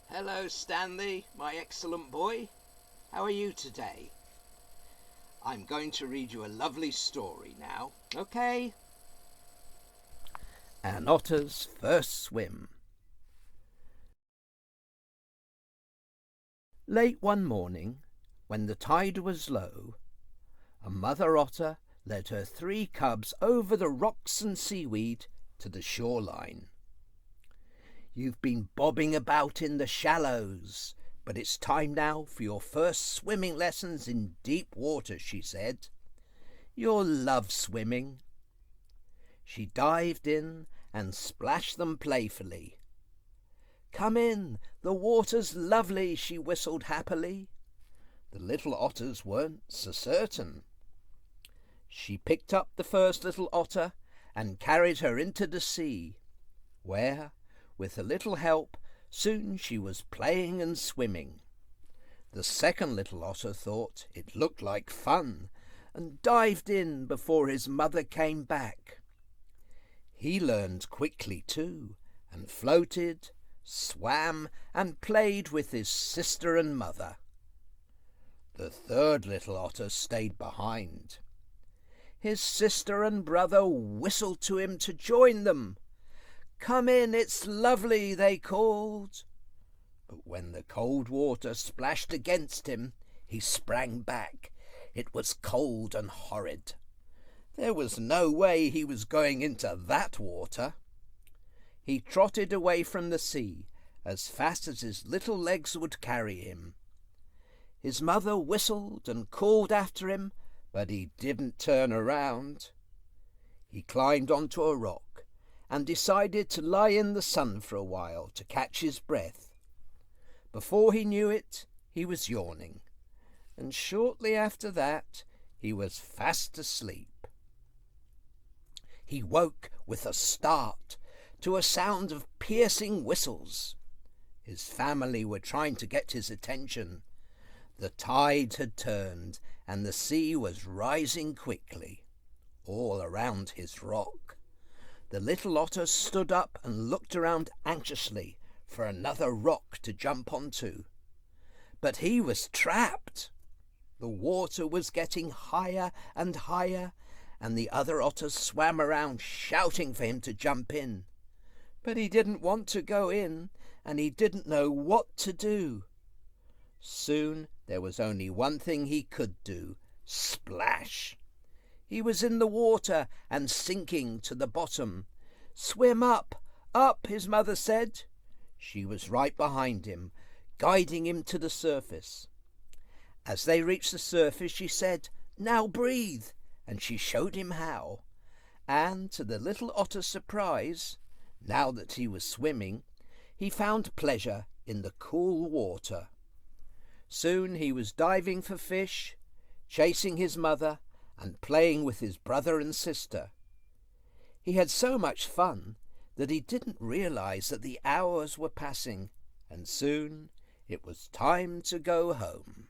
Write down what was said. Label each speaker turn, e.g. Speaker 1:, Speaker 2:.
Speaker 1: Hello, Stanley, my excellent boy. How are you today? I'm going to read you a lovely story now, okay? An Otter's First Swim. Late one morning, when the tide was low, a mother otter led her 3 cubs over the rocks and seaweed to the shoreline. "You've been bobbing about in the shallows, but it's time now for your first swimming lessons in deep water," she said. "You'll love swimming." She dived in and splashed them playfully. "Come in, the water's lovely," she whistled happily. The little otters weren't so certain. She picked up the first little otter and carried her into the sea, where, with a little help, soon she was playing and swimming. The second little otter thought it looked like fun and dived in before his mother came back. He learned quickly too, and floated, swam, and played with his sister and mother. The third little otter stayed behind. His sister and brother whistled to him to join them. "Come in, it's lovely," they called. But when the cold water splashed against him, he sprang back. It was cold and horrid. There was no way he was going into that water. He trotted away from the sea as fast as his little legs would carry him. His mother whistled and called after him, but he didn't turn around. He climbed onto a rock and decided to lie in the sun for a while to catch his breath. Before he knew it, he was yawning, and shortly after that he was fast asleep. He woke with a start to a sound of piercing whistles. His family were trying to get his attention. The tide had turned, and the sea was rising quickly, all around his rock. The little otter stood up and looked around anxiously for another rock to jump onto. But he was trapped. The water was getting higher and higher, and the other otters swam around shouting for him to jump in. But he didn't want to go in, and he didn't know what to do. Soon there was only one thing he could do: splash. He was in the water and sinking to the bottom. "Swim up, up," his mother said. She was right behind him, guiding him to the surface. As they reached the surface, she said, "Now breathe," and she showed him how. And to the little otter's surprise, now that he was swimming, he found pleasure in the cool water. Soon he was diving for fish, chasing his mother, and playing with his brother and sister. He had so much fun that he didn't realize that the hours were passing, and soon it was time to go home.